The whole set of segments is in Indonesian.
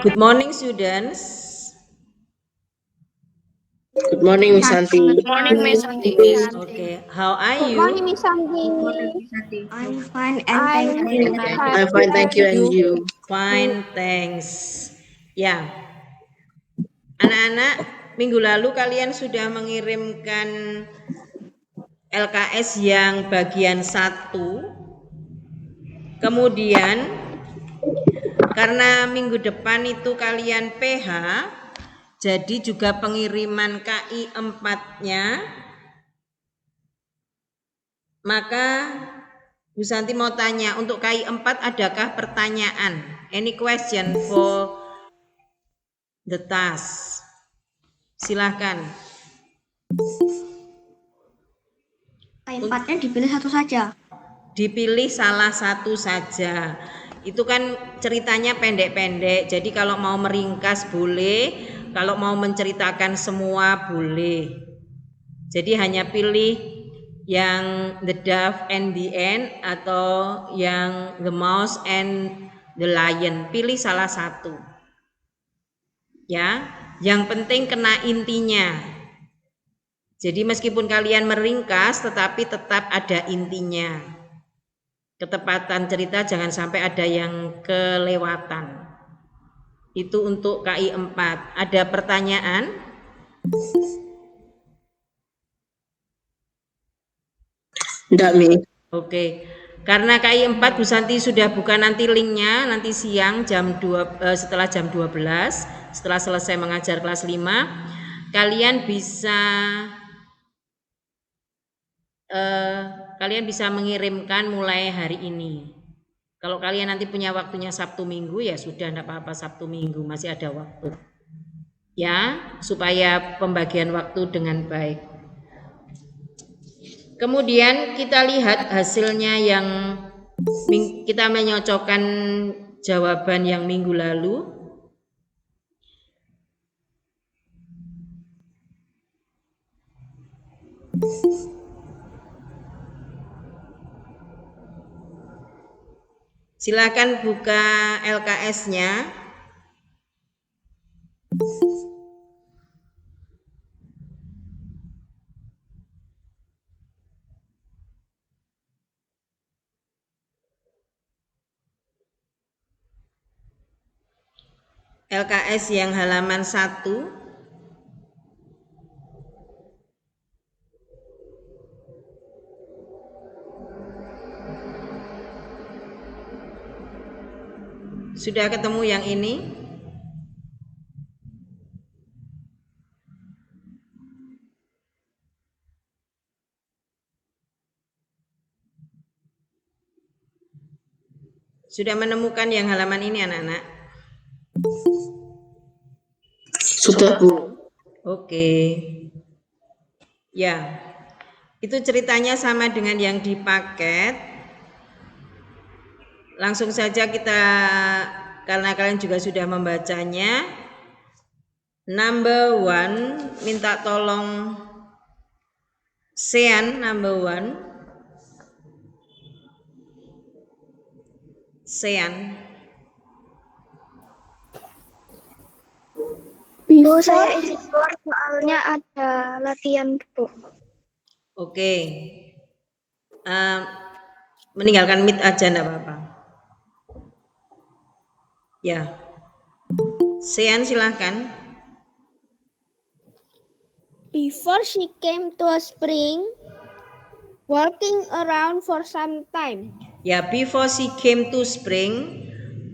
Good morning, students. Good morning, Miss Santi. Good morning, Miss Santi. Okay, how are Good morning, you? Miss Sandy. I'm fine and thank I'm you. I'm fine, thank you. And you? Fine, thanks. Ya, anak-anak, minggu lalu kalian sudah mengirimkan LKS yang bagian 1. Kemudian, karena minggu depan itu kalian PH, jadi juga pengiriman KI 4-nya, maka Bu Santi mau tanya, untuk KI 4 adakah pertanyaan? Any question for the task? Silahkan. Empatnya dipilih satu saja. Dipilih salah satu saja. Itu kan ceritanya pendek-pendek. Jadi kalau mau meringkas boleh, kalau mau menceritakan semua boleh. Jadi hanya pilih yang the dove and the ant atau yang the mouse and the lion. Pilih salah satu. Ya, yang penting kena intinya. Jadi meskipun kalian meringkas tetapi tetap ada intinya. Ketepatan cerita jangan sampai ada yang kelewatan. Itu untuk KI 4. Ada pertanyaan? Enggak, Mi. Oke. Karena KI 4 Bu Santi sudah buka nanti linknya nanti siang setelah jam 12, setelah selesai mengajar kelas 5, kalian bisa mengirimkan mulai hari ini. Kalau kalian nanti punya waktunya Sabtu Minggu ya sudah, enggak apa-apa, Sabtu Minggu masih ada waktu. Ya, supaya pembagian waktu dengan baik. Kemudian kita lihat hasilnya yang kita menyocokkan jawaban yang minggu lalu. Silakan buka LKS-nya. LKS yang halaman 1. Sudah ketemu yang ini? Sudah menemukan yang halaman ini anak-anak? Sudah, Bu. Oke. Ya. Itu ceritanya sama dengan yang di paket. Langsung saja kita, karena kalian juga sudah membacanya. Number 1, minta tolong Sean number 1. Sean. Bu, saya izin soalnya ada latihan, Bu. Oke. Meninggalkan meet aja enggak apa-apa. Ya. Sean silahkan. Before she came to a spring, walking around for some time. Ya, before she came to spring,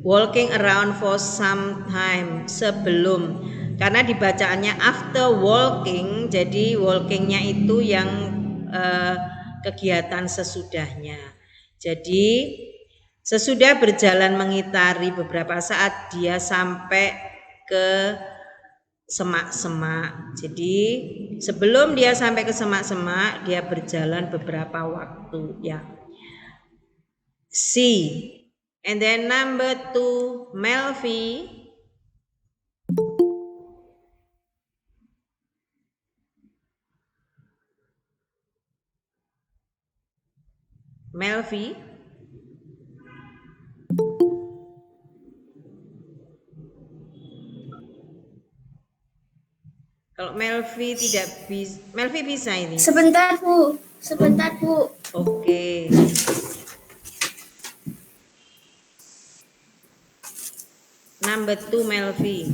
walking around for some time. Sebelum, karena dibacaannya after walking, jadi walkingnya itu yang kegiatan sesudahnya. Jadi sesudah berjalan mengitari beberapa saat, dia sampai ke semak-semak. Jadi sebelum dia sampai ke semak-semak, dia berjalan beberapa waktu ya. C. And then number 2, Melvi. Melvi. Kalau Melvi tidak bisa, Melvi bisa ini. Sebentar, Bu. Sebentar, Bu. Oke. Number 2 Melvi.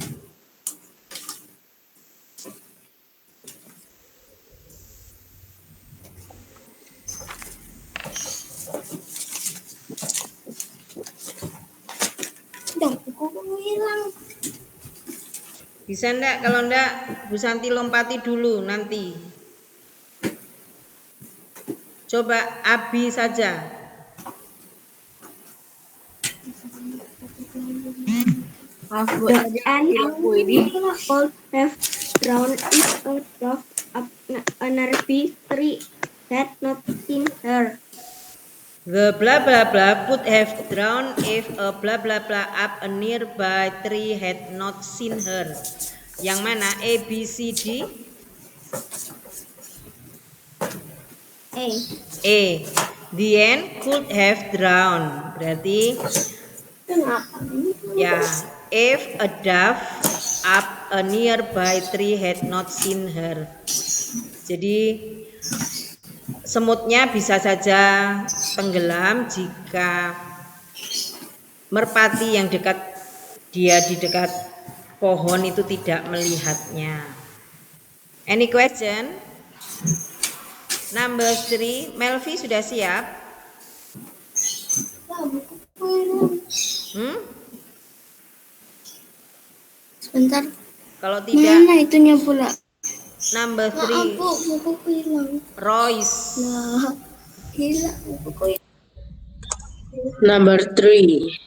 Udah, buku hilang. Bisa enggak? Kalau enggak, Bu Santi lompati dulu nanti. Coba Abi saja. The animal could have drowned if a dove up a nearby tree had not seen her. The blah blah blah could have drowned if a blah blah blah up a nearby tree had not seen her. Yang mana? A, B, C, D? A. A. The end could have drowned. Berarti Kenapa? ya, if a dove up a nearby tree had not seen her. Jadi semutnya bisa saja tenggelam jika merpati yang dekat dia di dekat pohon itu tidak melihatnya. Any question? Number 3, Melvi sudah siap? Sebentar. Kalau tidak, Mana itunya pula? number 3, Bu, bukuku hilang. Royce. Nah, hilang bukuku. Number 3.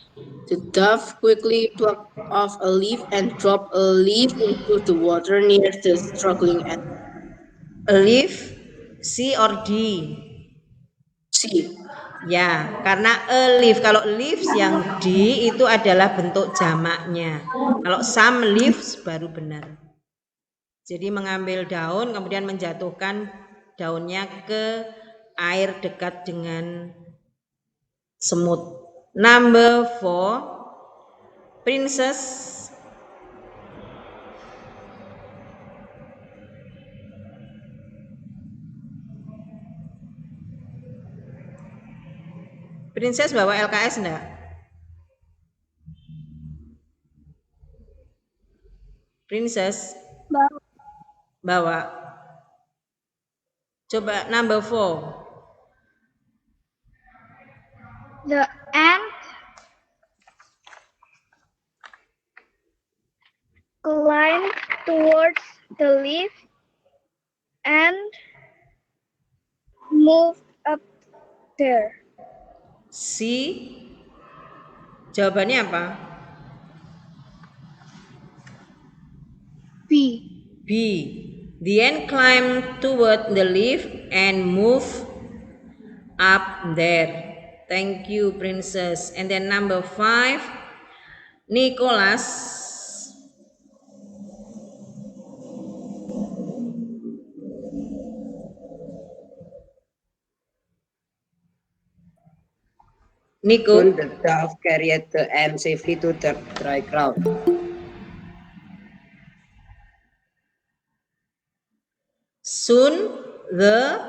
The dove quickly plucked off a leaf and dropped a leaf into the water near the struggling animal. A leaf, C or D? C. Ya, karena a leaf. Kalau leaves yang D itu adalah bentuk jamaknya. Kalau some leaves baru benar. Jadi mengambil daun kemudian menjatuhkan daunnya ke air dekat dengan semut. Number 4, Princess. Princess bawa LKS enggak? Princess bawa. Coba number 4. The ant climbed towards the leaf and moved up there. C. Jawabannya apa? B. B. The ant climbed toward the leaf and moved up there. Thank you, Princess. And then number 5, Nicholas. Nico. Soon the dove carried the ant safely to the dry ground. Soon the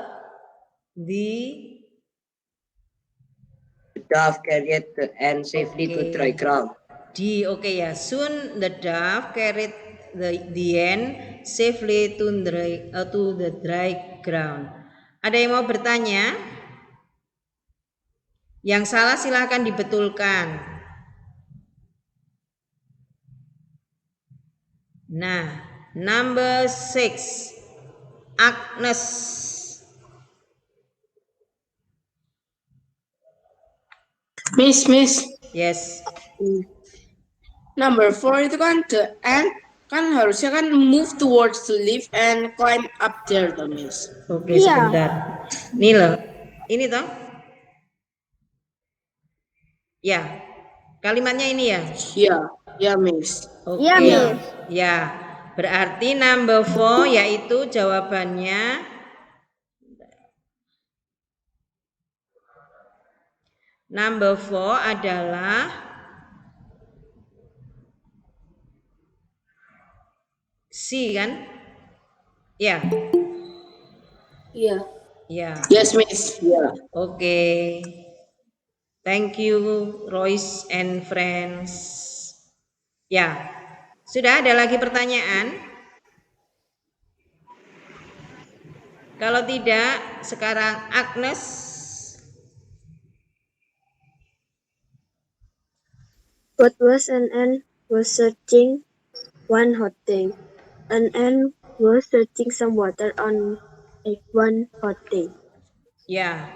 Dove carried the ant safely to dry ground. D, oke ya. Soon the dove carried the ant safely to the dry ground. Ada yang mau bertanya? Yang salah silahkan dibetulkan. Nah, number 6, Agnes. Miss. Yes. Number 4 itu kan the ant kan harusnya kan move towards the leaf and climb up there, toh, Miss. Oke, Iya. sebentar. Nih loh. Ini toh? Ya. Kalimatnya ini ya. Ya, Miss. Oke. Iya, Miss. Ya. Berarti number 4 yaitu jawabannya number 4 adalah C kan? Ya, Yeah. ya. Yes, Miss. Yeah. Oke. Thank you, Royce and friends. Ya, sudah ada lagi pertanyaan? Kalau tidak, sekarang Agnes. What was an ant was searching one hot day. An ant was searching some water on one hot day. Ya.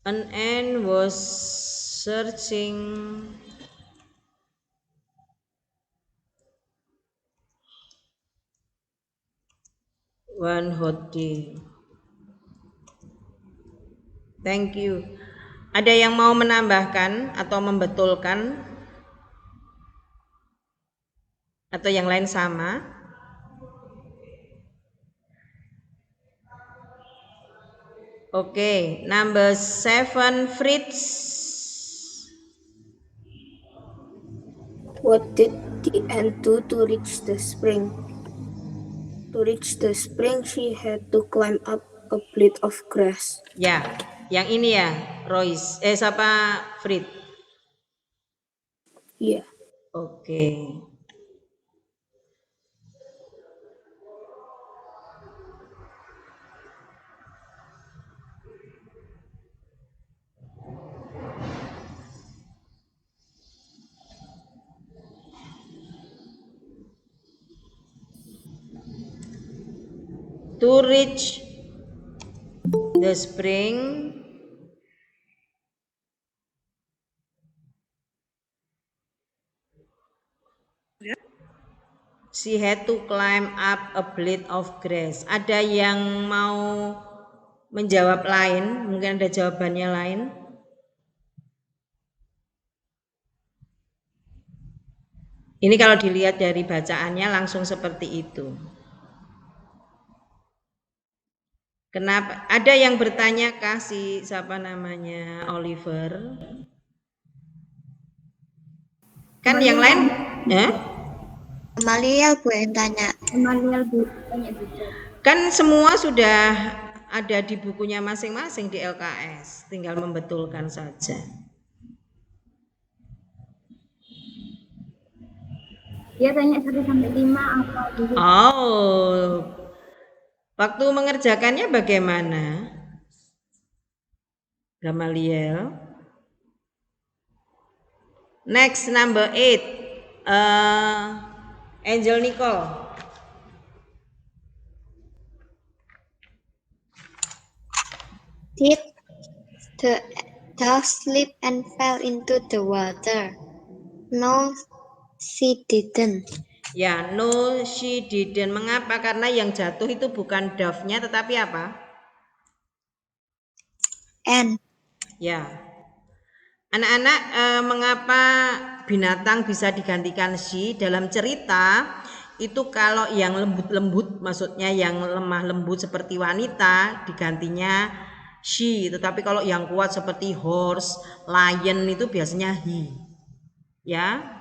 An ant was searching one hot day. Thank you. Ada yang mau menambahkan atau membetulkan? Atau yang lain sama? Oke, number 7, Fritz. What did the ant do to reach the spring? To reach the spring, she had to climb up a blade of grass. Ya, yang ini ya, Royce. Siapa? Fritz. Yeah. Oke. To reach the spring, she had to climb up a blade of grass. Ada yang mau menjawab lain? Mungkin ada jawabannya lain. Ini kalau dilihat dari bacaannya langsung seperti itu. Kenapa? Ada yang bertanya kah si siapa namanya Oliver? Kan yang lain, Amaliel Bu yang tanya. Emmanuel tanya juga. kan semua sudah ada di bukunya masing-masing di LKS, tinggal membetulkan saja. Dia tanya 1 sampai 5 apa dulu? Oh, waktu mengerjakannya bagaimana, Gamaliel? Next, number 8, Angel Nicole. Did the dove slip and fell into the water? No, she didn't. Ya, no she didn't. Mengapa? Karena yang jatuh itu bukan dove-nya tetapi apa? And Ya. Anak-anak, mengapa binatang bisa digantikan she? Dalam cerita itu kalau yang lembut-lembut, maksudnya yang lemah lembut seperti wanita digantinya she, tetapi kalau yang kuat seperti horse, lion itu biasanya he. Ya.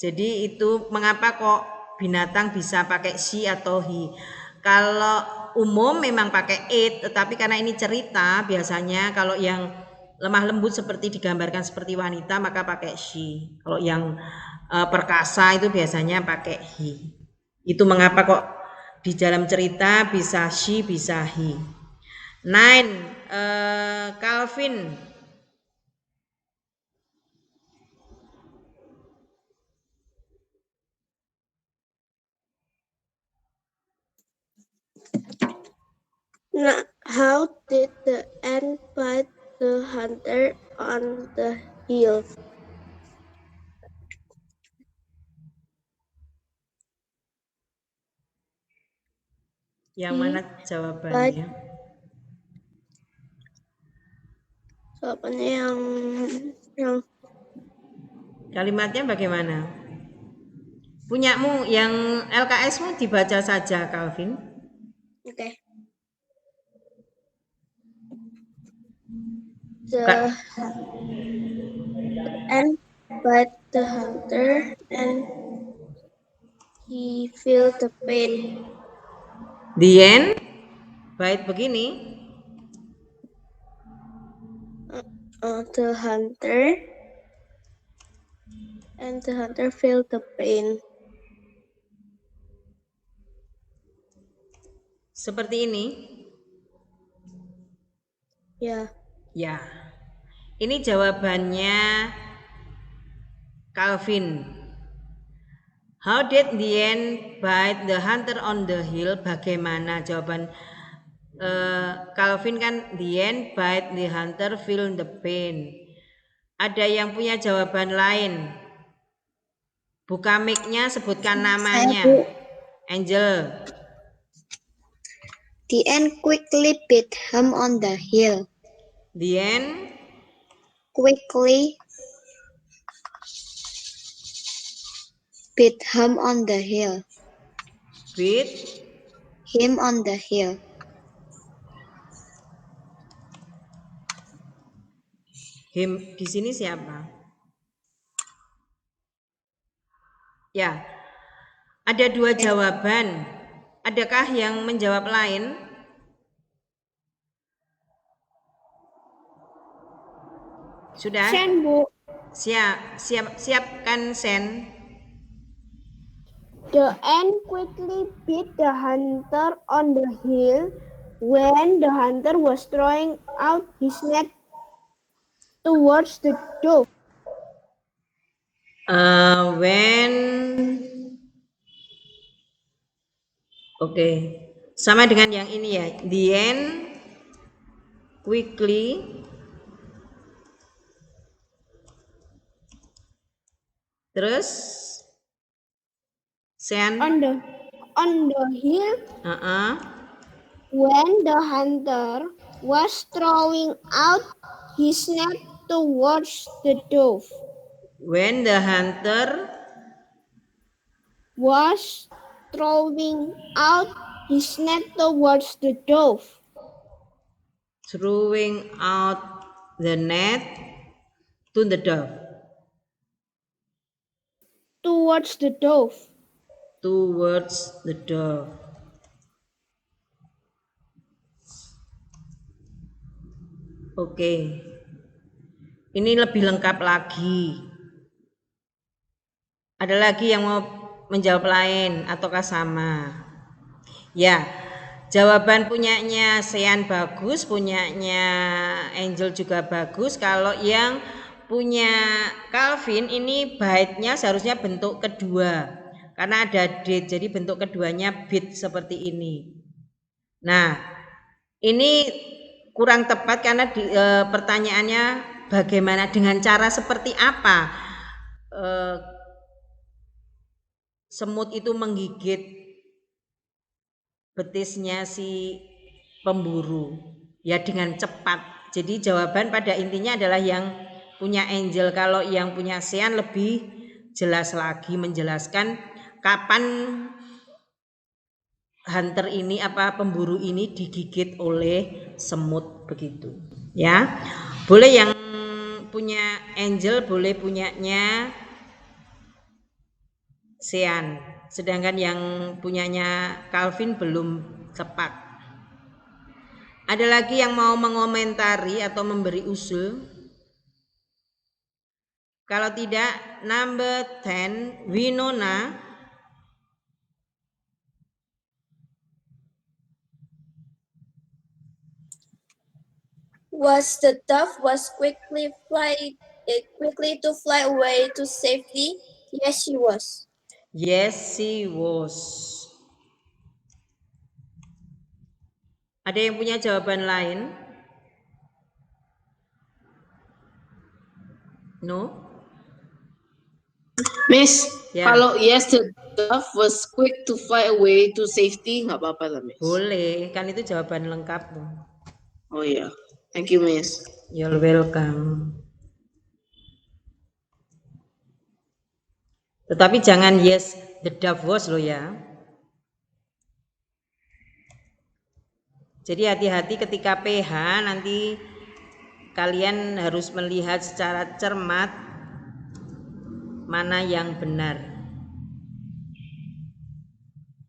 Jadi itu mengapa kok binatang bisa pakai she atau he. Kalau umum memang pakai it, tetapi karena ini cerita biasanya kalau yang lemah lembut seperti digambarkan seperti wanita maka pakai she. Kalau yang perkasa itu biasanya pakai he. Itu mengapa kok di dalam cerita bisa she bisa he. 9, Calvin. How did the ant bite the hunter on the heel? Yang mana jawabannya? Jawabannya yang Kalimatnya bagaimana? Punyamu yang LKS-mu dibaca saja, Calvin. okay. Kak. The ant bite the hunter and he felt the pain. The end. Bait begini. The hunter felt the pain. Seperti ini. Ya. Ya. Ini jawabannya Calvin. How did the ant bite the hunter on the hill? Bagaimana jawaban Calvin kan the ant bite the hunter feel the pain. Ada yang punya jawaban lain? Buka mic-nya, sebutkan namanya. Bu. Angel. The ant quickly beat him on the hill. The ant Quickly beat him on the hill. beat Him on the hill. him. Di sini siapa? Ya. Ada dua jawaban. Adakah yang menjawab lain? Sudah? Sen, Bu. Siapkan Sen. The ant quickly beat the hunter on the hill when the hunter was throwing out his net towards the dove. Oke. Sama dengan yang ini ya. The ant quickly terus Sen. On the hill when the hunter was throwing out his net towards the dove. When the hunter Was throwing out his net towards the dove. throwing out the net to the dove. Towards the dove. Towards the dove. Oke. Ini lebih lengkap lagi. Ada lagi yang mau menjawab lain ataukah sama? Ya, jawaban punyanya Sean bagus, punyanya Angel juga bagus. Kalau yang punya Calvin ini baitnya seharusnya bentuk kedua. Karena ada date, jadi bentuk keduanya bit seperti ini. Nah, ini kurang tepat karena pertanyaannya bagaimana, dengan cara seperti apa semut itu menggigit betisnya si pemburu, ya dengan cepat. Jadi jawaban pada intinya adalah yang punya Angel. Kalau yang punya Sean lebih jelas lagi menjelaskan kapan hunter ini pemburu ini digigit oleh semut begitu. Ya. Boleh yang punya Angel, boleh punyanya Sean, sedangkan yang punyanya Calvin belum tepat. Ada lagi yang mau mengomentari atau memberi usul? Kalau tidak, number 10, Winona. Was the dove quickly to fly away to safety? Yes, she was. Yes, she was. Ada yang punya jawaban lain? No? Miss, Ya. kalau yes, the dove was quick to fly away to safety, nggak apa-apa lah, Miss. Boleh, kan itu jawaban lengkap. Oh iya, thank you, Miss. You're welcome. Tetapi jangan yes, the dove was loh ya. Jadi hati-hati ketika PH, nanti kalian harus melihat secara cermat mana yang benar.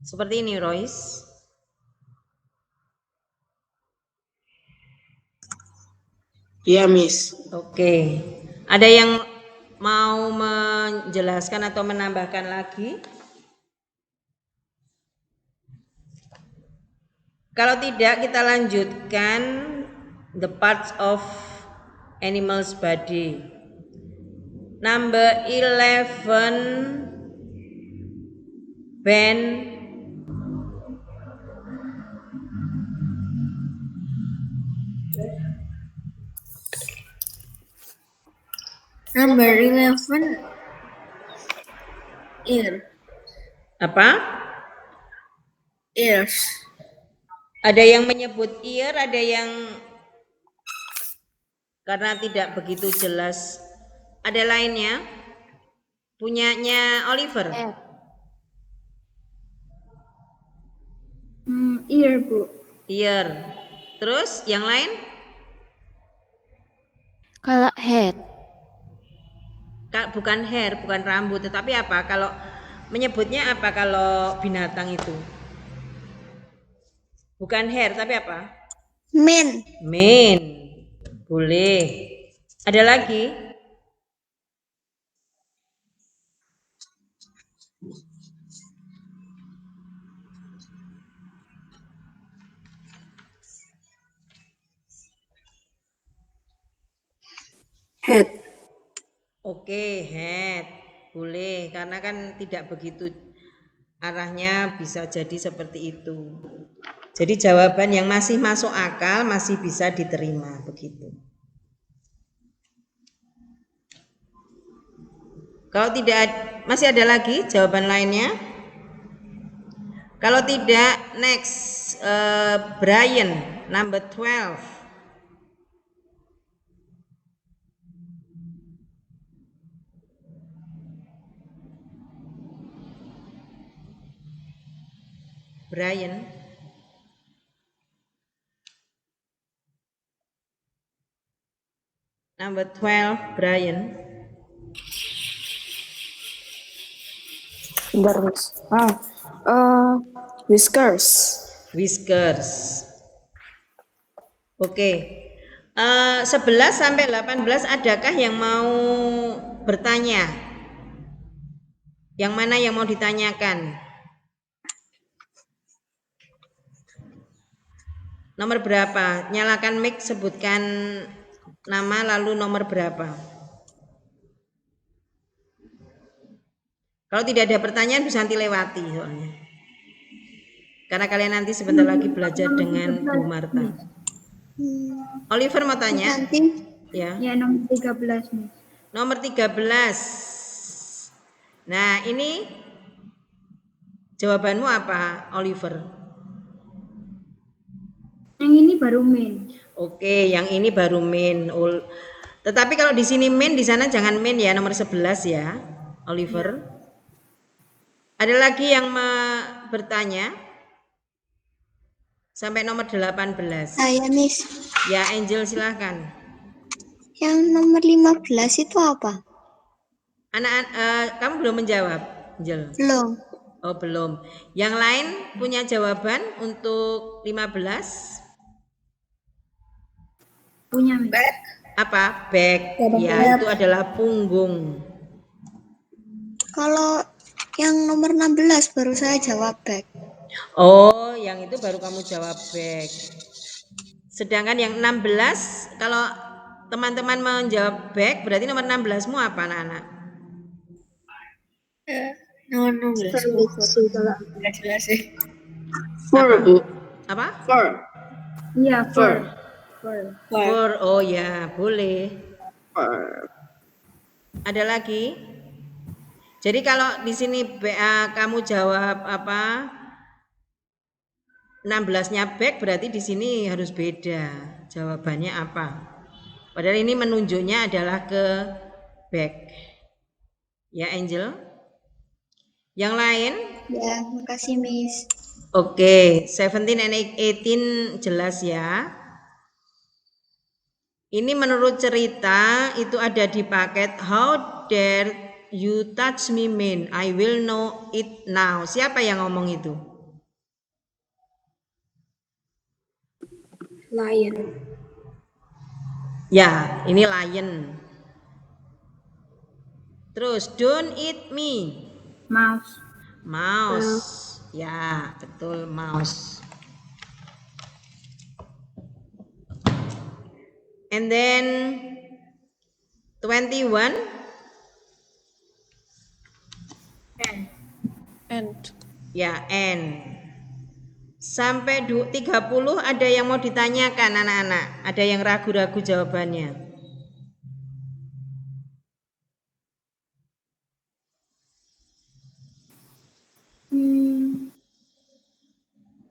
Seperti ini, Royce. Ya, Miss. Oke. Ada yang mau menjelaskan atau menambahkan lagi? Kalau tidak, kita lanjutkan the parts of animal's body. Number 11, Ben. Number 11, ear. Apa? Ears. Ada yang menyebut ear, ada yang karena tidak begitu jelas. Ada lainnya? Punyanya Oliver? Ear, Bu. Ear. Terus yang lain? Kalau head, Bukan hair, bukan rambut, tetapi apa? Kalau menyebutnya apa kalau binatang itu? Bukan hair, tapi apa? Man. Mane. Boleh. Ada lagi? Head. Oke, head. Boleh, karena kan tidak begitu arahnya bisa jadi seperti itu. Jadi jawaban yang masih masuk akal masih bisa diterima begitu. Kalau tidak, masih ada lagi jawaban lainnya? Kalau tidak, next, Brian, number 12. Brian. Number 12, Brian. Bentar, Miss. Whiskers. Whiskers. Oke. 11 sampai 18 adakah yang mau bertanya? Yang mana yang mau ditanyakan? Nomor berapa? Nyalakan mic, sebutkan nama lalu nomor berapa. Kalau tidak ada pertanyaan bisa nanti lewati soalnya. Karena kalian nanti sebentar lagi belajar dengan Bu Marta. Oliver mau tanya? Nanti Ya. Ya, nomor 13, Miss. Nomor 13. Nah, ini jawabanmu apa, Oliver? Yang ini baru main. Oke, yang ini baru main. Tetapi kalau di sini main, di sana jangan main ya, nomor 11 ya, Oliver. Ada lagi yang bertanya? Sampai nomor 18. saya, Miss. Ya, Angel silahkan. Yang nomor 15 itu apa? Kamu belum menjawab, Angel? Belum. Oh, belum. Yang lain punya jawaban untuk 15? Punya, Miss. Apa? Back. Ya, itu adalah punggung. Kalau yang nomor 16 baru saya jawab back. Oh, yang itu baru kamu jawab back. Sedangkan yang 16, kalau teman-teman menjawab back, berarti nomor 16-mu apa, anak-anak? Nomor 16. Nggak jelas sih. Fur, Bu. Apa? Fur. Iya, Fur. Fur. Oh ya, boleh. Fur. Ada lagi? Jadi kalau di sini kamu jawab apa? 16-nya back, berarti di sini harus beda. Jawabannya apa? Padahal ini menunjuknya adalah ke back. Ya, Angel? Yang lain? Ya, makasih, Miss. Oke, 17 and 18 jelas ya. Ini menurut cerita itu ada di paket How dare you touch me, man? I will know it now. Siapa yang ngomong itu? Lion. Ya, ini lion. Terus don't eat me. Mouse. Mouse. Ya, betul mouse. And then 21. And Ya, N. Sampai 30 ada yang mau ditanyakan anak-anak? Ada yang ragu-ragu jawabannya?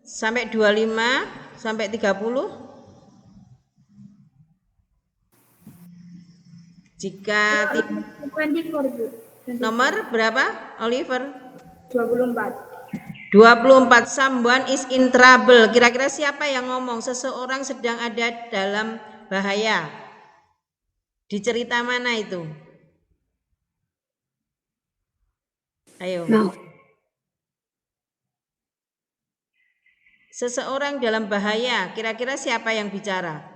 Sampai 25, sampai 30? Jika 24. nomor berapa, Oliver? 24. 24. Someone is in trouble. Kira-kira siapa yang ngomong? Seseorang sedang ada dalam bahaya. Di cerita mana itu? Ayo. Mouse. Seseorang dalam bahaya. Kira-kira siapa yang bicara?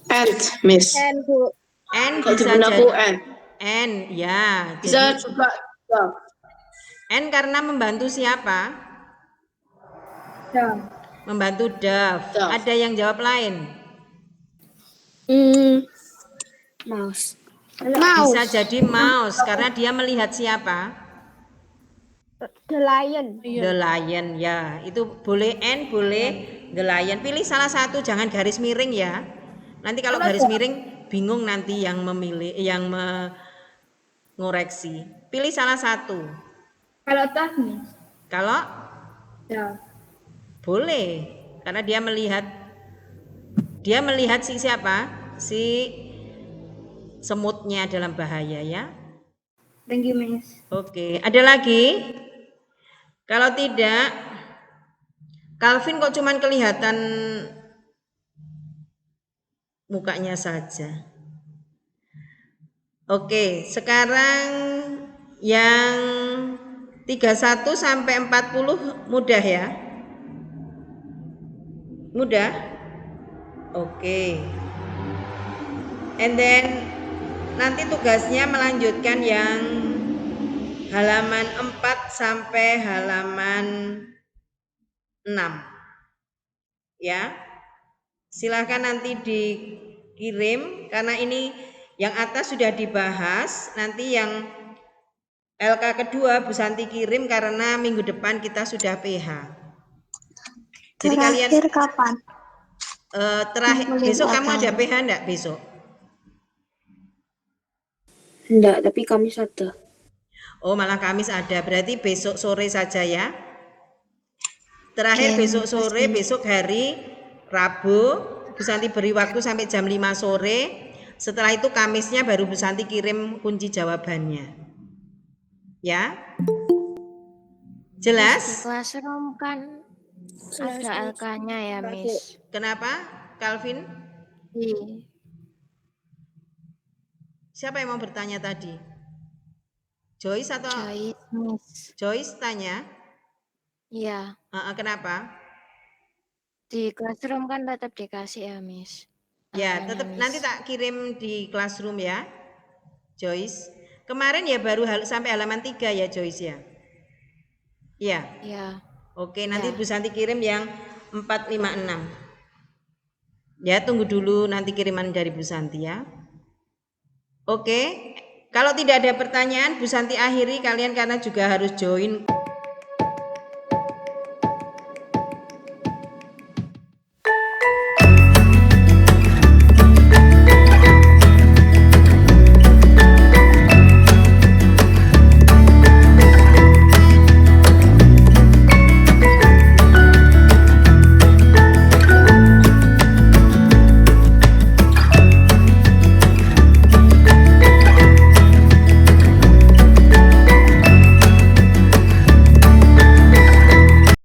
And, Miss. N Kalau bisa jawaban aku jadi and. N, ya. Bisa Jadi juga dove. N karena membantu siapa? Membantu Dove. Dove. Ada yang jawab lain? Mouse. Bisa jadi mouse karena dia melihat siapa? The lion. The lion, ya. Itu boleh N, boleh the lion. Pilih salah satu, jangan garis miring ya. Nanti kalau garis miring bingung nanti yang memilih, yang mengoreksi. Pilih salah satu. Kalau tough, Miss. Kalau Ya. boleh, karena dia melihat si siapa? Si semutnya dalam bahaya ya. Thank you, Miss. Oke, ada lagi? Kalau tidak, Calvin kok cuman kelihatan mukanya saja. Oke, sekarang yang 31 sampai 40 mudah ya? Mudah? Oke. And then nanti tugasnya melanjutkan yang halaman 4 sampai halaman 6. Ya. Silahkan nanti dikirim karena ini yang atas sudah dibahas, nanti yang LK kedua Bu Santi kirim karena minggu depan kita sudah PH. Jadi kalian kapan? terakhir besok kamu ada PH enggak besok? Enggak, tapi Kamis ada. Oh, malah Kamis ada. Berarti besok sore saja ya. Terakhir besok sore, besok hari Rabu, Bu Santi beri waktu sampai jam 5 sore. Setelah itu Kamisnya baru Bu Santi kirim kunci jawabannya. Ya? Jelas? Di classroom kan ada LK-nya ya, Miss. Kenapa, Calvin? Siapa yang mau bertanya tadi? Joyce atau? Joyce, Miss. Joyce tanya? Iya. Kenapa? Di classroom kan tetap dikasih ya, Miss. Ya, LK-nya, tetap Miss. nanti tak kirim di classroom ya, Joyce. Kemarin ya baru sampai halaman 3 ya, Joyce ya? Iya. Iya. Oke, nanti Ya. Bu Santi kirim yang 4, 5, 6. Ya, tunggu dulu nanti kiriman dari Bu Santi ya. Oke. Kalau tidak ada pertanyaan, Bu Santi akhiri kalian karena juga harus join